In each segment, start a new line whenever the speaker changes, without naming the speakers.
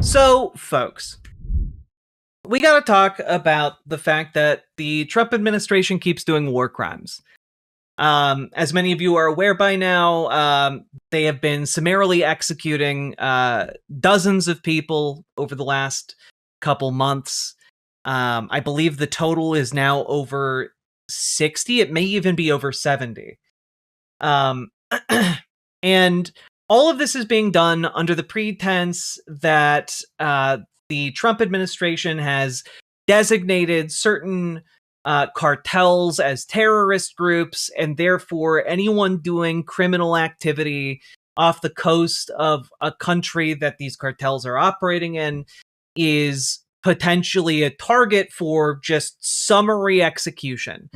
So, folks, we got to talk about the fact that the Trump administration keeps doing war crimes. As many of you are aware by now, they have been summarily executing dozens of people over the last couple months. I believe the total is now over 60. It may even be over 70. And all of this is being done under the pretense that the Trump administration has designated certain cartels as terrorist groups, and therefore anyone doing criminal activity off the coast of a country that these cartels are operating in is potentially a target for just summary execution,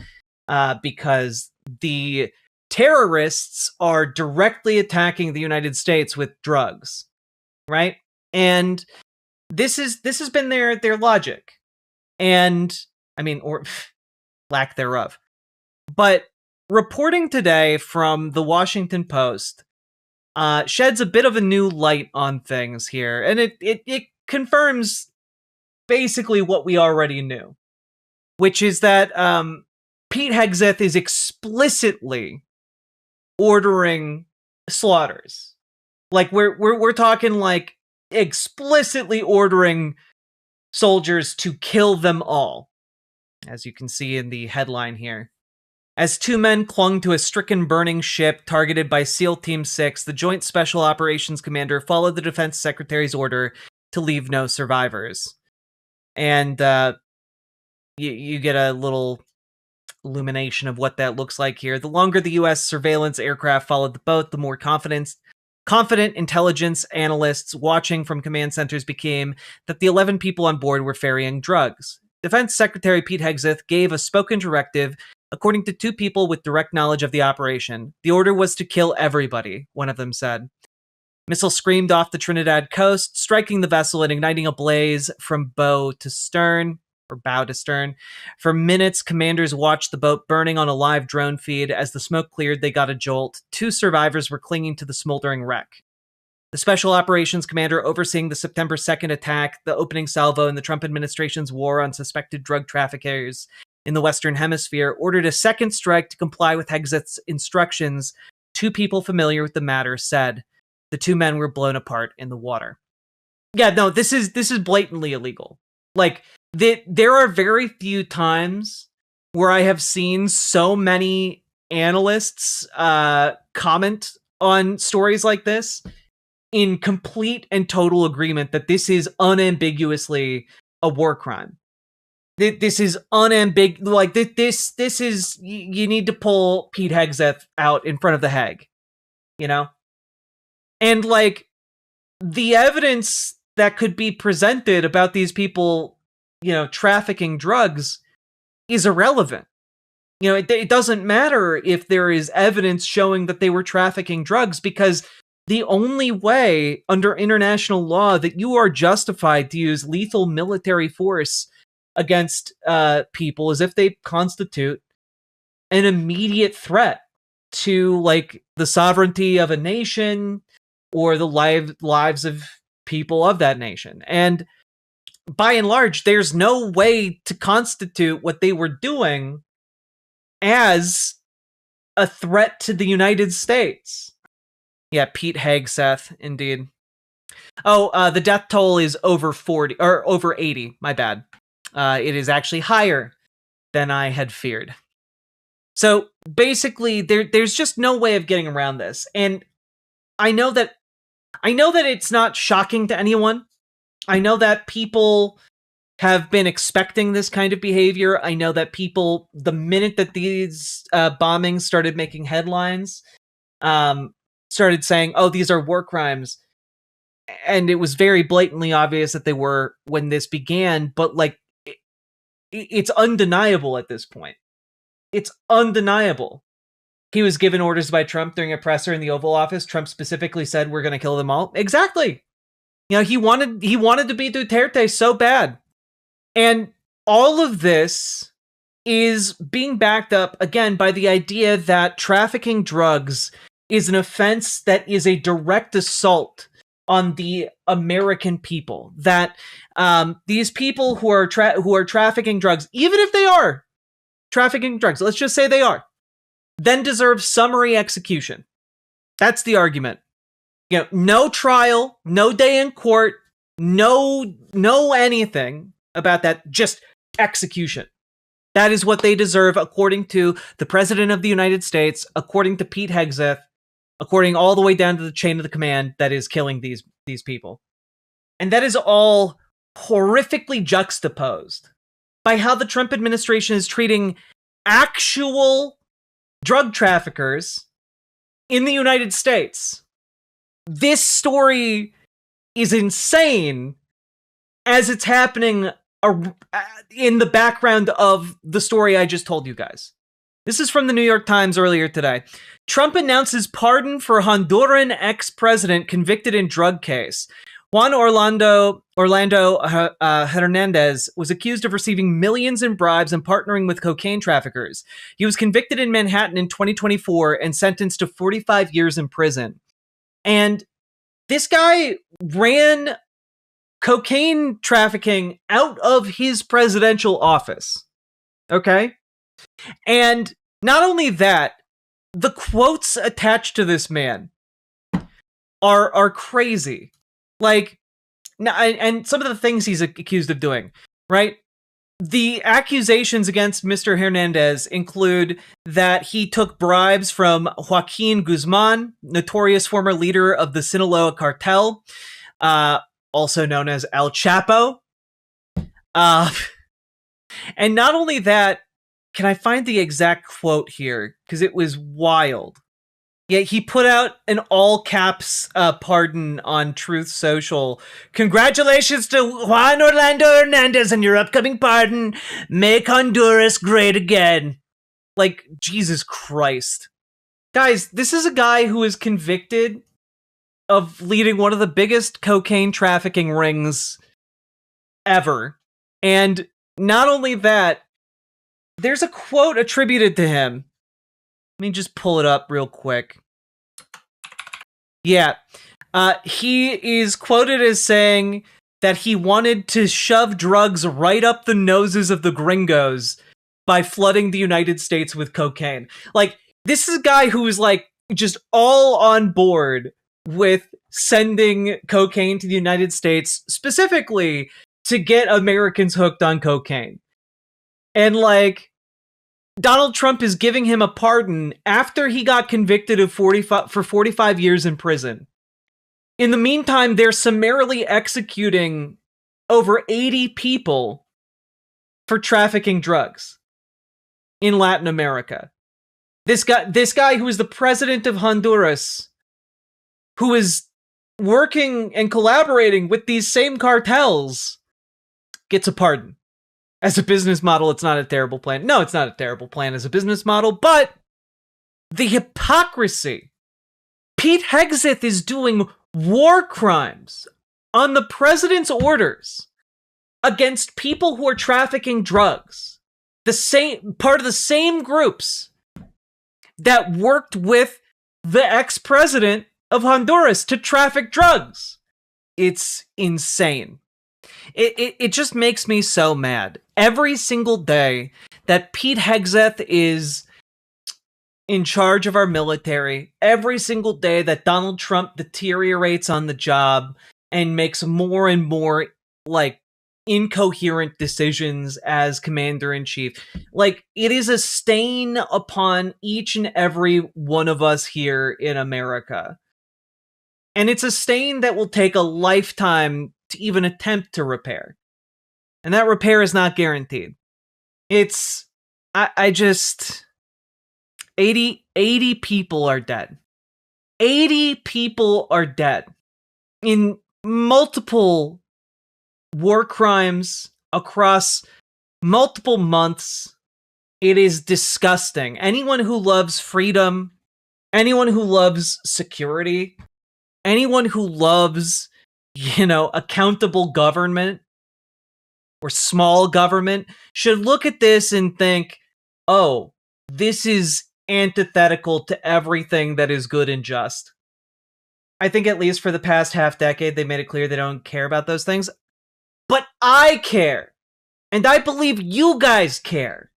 because the terrorists are directly attacking the United States with drugs, right? And this has been their logic, and I mean, or lack thereof. But reporting today from the Washington Post sheds a bit of a new light on things here, and it confirms basically what we already knew, which is that Pete Hegseth is explicitly ordering slaughters. Like we're talking like explicitly ordering soldiers to kill them all, as you can see in the headline here. As two men clung to a stricken burning ship targeted by SEAL Team 6, the Joint Special Operations Commander followed the Defense Secretary's order to leave no survivors. And you get a little illumination of what that looks like here. The longer the U.S. surveillance aircraft followed the boat, the more confident intelligence analysts watching from command centers became that the 11 people on board were ferrying drugs. Defense Secretary Pete Hegseth gave a spoken directive, according to two people with direct knowledge of the operation. The order was to kill everybody, one of them said. Missiles screamed off the Trinidad coast, striking the vessel and igniting a blaze from bow to stern. For minutes, commanders watched the boat burning on a live drone feed. As the smoke cleared, they got a jolt. Two survivors were clinging to the smoldering wreck. The Special Operations Commander overseeing the September 2nd attack, the opening salvo in the Trump administration's war on suspected drug traffickers in the Western Hemisphere, ordered a second strike to comply with Hegseth's instructions. Two people familiar with the matter said the two men were blown apart in the water. Yeah, no, this is blatantly illegal. Like, there are very few times where I have seen so many analysts comment on stories like this in complete and total agreement that this is unambiguously a war crime. This is unambiguous. Like, this is, you need to pull Pete Hegseth out in front of the Hague, you know? And, like, the evidence that could be presented about these people, you know, trafficking drugs is irrelevant. You know, it doesn't matter if there is evidence showing that they were trafficking drugs, because the only way under international law that you are justified to use lethal military force against people is if they constitute an immediate threat to, like, the sovereignty of a nation or the lives of people of that nation. And by and large, there's no way to constitute what they were doing as a threat to the United States. Yeah, Pete Hegseth, indeed. Oh, the death toll is over 40, or over 80, my bad. It is actually higher than I had feared. So basically, there's just no way of getting around this. And I know that it's not shocking to anyone. I know that people have been expecting this kind of behavior. I know that people, the minute that these bombings started making headlines, started saying, oh, these are war crimes. And it was very blatantly obvious that they were when this began. But, like, it's undeniable at this point. It's undeniable. He was given orders by Trump during a presser in the Oval Office. Trump specifically said, we're going to kill them all. Exactly. You know, he wanted to be Duterte so bad. And all of this is being backed up, again, by the idea that trafficking drugs is an offense that is a direct assault on the American people. That these people who are trafficking drugs, even if they are trafficking drugs, let's just say they are, then deserve summary execution. That's the argument. You know, no trial, no day in court, no anything about that, just execution. That is what they deserve according to the President of the United States, according to Pete Hegseth, according all the way down to the chain of the command that is killing these people. And that is all horrifically juxtaposed by how the Trump administration is treating actual drug traffickers in the United States. This story is insane as it's happening in the background of the story I just told you guys. This is from the New York Times earlier today. Trump announces pardon for Honduran ex-president convicted in drug case. Juan Orlando Hernandez was accused of receiving millions in bribes and partnering with cocaine traffickers. He was convicted in Manhattan in 2024 and sentenced to 45 years in prison. And this guy ran cocaine trafficking out of his presidential office. Okay? And not only that, the quotes attached to this man are crazy. Like, and some of the things he's accused of doing, right? The accusations against Mr. Hernandez include that he took bribes from Joaquin Guzman, notorious former leader of the Sinaloa cartel, also known as El Chapo. And not only that, can I find the exact quote here? Because it was wild. Yeah, he put out an all caps pardon on Truth Social. Congratulations to Juan Orlando Hernandez on your upcoming pardon. Make Honduras great again. Like, Jesus Christ. Guys, this is a guy who is convicted of leading one of the biggest cocaine trafficking rings ever. And not only that, there's a quote attributed to him. Let me just pull it up real quick. Yeah. He is quoted as saying that he wanted to shove drugs right up the noses of the gringos by flooding the United States with cocaine. Like, this is a guy who is, like, just all on board with sending cocaine to the United States, specifically to get Americans hooked on cocaine. And, like, Donald Trump is giving him a pardon after he got convicted of 45 years in prison. In the meantime, they're summarily executing over 80 people for trafficking drugs in Latin America. This guy who is the president of Honduras, who is working and collaborating with these same cartels, gets a pardon. As a business model, it's not a terrible plan. No, it's not a terrible plan as a business model, but the hypocrisy. Pete Hegseth is doing war crimes on the president's orders against people who are trafficking drugs. Part of the same groups that worked with the ex-president of Honduras to traffic drugs. It's insane. It just makes me so mad. Every single day that Pete Hegseth is in charge of our military, every single day that Donald Trump deteriorates on the job and makes more and more, like, incoherent decisions as commander-in-chief, like, it is a stain upon each and every one of us here in America. And it's a stain that will take a lifetime to even attempt to repair. And that repair is not guaranteed. It's, I just, 80 people are dead. 80 people are dead in multiple war crimes across multiple months. It is disgusting. Anyone who loves freedom, anyone who loves security, anyone who loves, accountable government or small government should look at this and think, oh, this is antithetical to everything that is good and just. I think at least for the past half decade, they made it clear they don't care about those things. But I care. And I believe you guys care.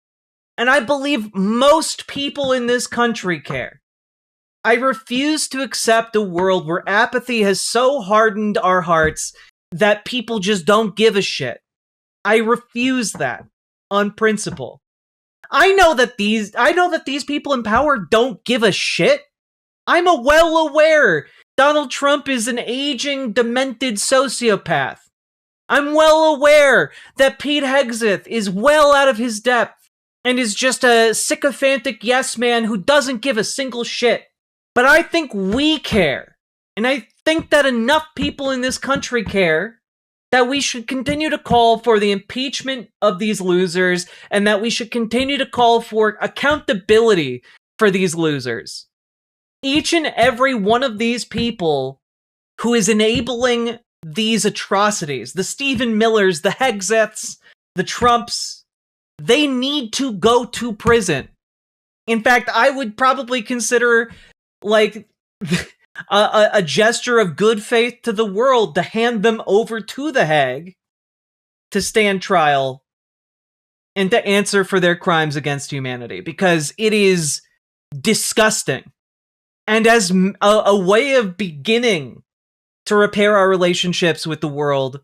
And I believe most people in this country care. I refuse to accept a world where apathy has so hardened our hearts that people just don't give a shit. I refuse that on principle. I know that these people in power don't give a shit. I'm well aware Donald Trump is an aging, demented sociopath. I'm well aware that Pete Hegseth is well out of his depth and is just a sycophantic yes man who doesn't give a single shit. But I think we care. And I think that enough people in this country care that we should continue to call for the impeachment of these losers and that we should continue to call for accountability for these losers. Each and every one of these people who is enabling these atrocities, the Stephen Millers, the Hegseths, the Trumps, they need to go to prison. In fact, I would probably consider like a gesture of good faith to the world to hand them over to the Hague to stand trial and to answer for their crimes against humanity, because it is disgusting. And as a way of beginning to repair our relationships with the world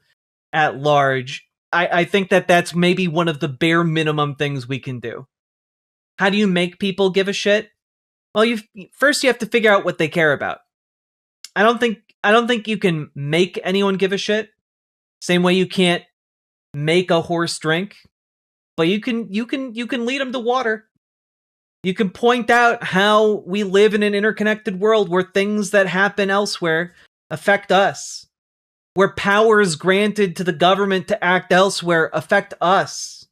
at large, I think that that's maybe one of the bare minimum things we can do. How do you make people give a shit? Well, first you have to figure out what they care about. I don't think you can make anyone give a shit. Same way you can't make a horse drink, but you can lead them to water. You can point out how we live in an interconnected world where things that happen elsewhere affect us, where powers granted to the government to act elsewhere affect us.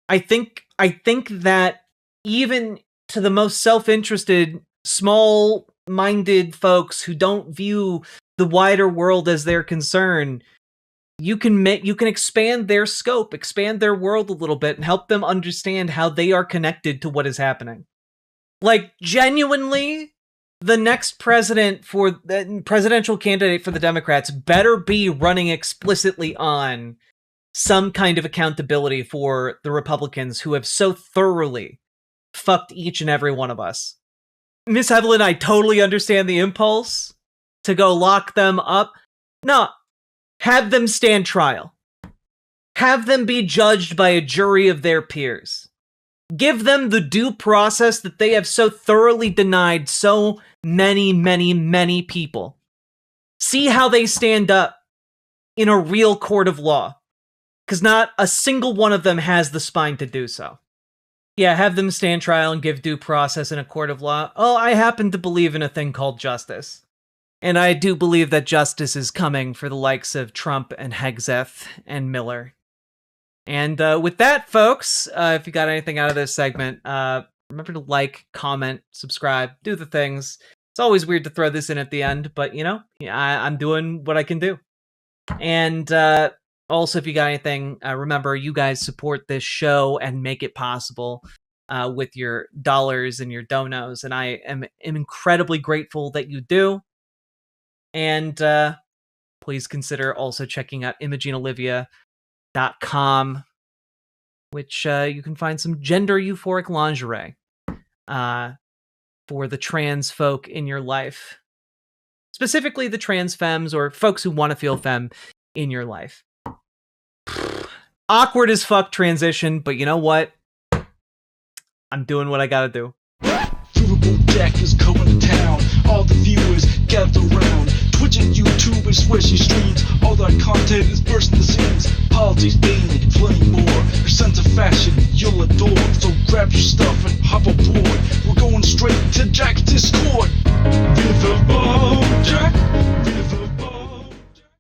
I think that even to the most self-interested, small-minded folks who don't view the wider world as their concern, you can expand their scope, expand their world a little bit, and help them understand how they are connected to what is happening. Like, genuinely, the next presidential candidate for the Democrats better be running explicitly on some kind of accountability for the Republicans who have so thoroughly fucked each and every one of us. Miss Evelyn, I totally understand the impulse to go lock them up. No, have them stand trial. Have them be judged by a jury of their peers. Give them the due process that they have so thoroughly denied so many, many, many people. See how they stand up in a real court of law, because not a single one of them has the spine to do so. Yeah, have them stand trial and give due process in a court of law. Oh, I happen to believe in a thing called justice. And I do believe that justice is coming for the likes of Trump and Hegseth and Miller. And with that, folks, if you got anything out of this segment, remember to like, comment, subscribe, do the things. It's always weird to throw this in at the end, but, you know, I'm doing what I can do. And also, if you got anything, remember, you guys support this show and make it possible with your dollars and your donos, and I am incredibly grateful that you do. And please consider also checking out ImogeneOlivia.com, which you can find some gender euphoric lingerie for the trans folk in your life. Specifically the trans femmes or folks who want to feel femme in your life. Awkward as fuck transition, but you know what? I'm doing what I gotta do.
Riverboat Jack is going to town. All the viewers gather around. Twitch and YouTube and swishy streams. All that content is bursting the seams. Politics, dating, plenty more. Your sense of fashion you'll adore. So grab your stuff and hop aboard. We're going straight to Jack's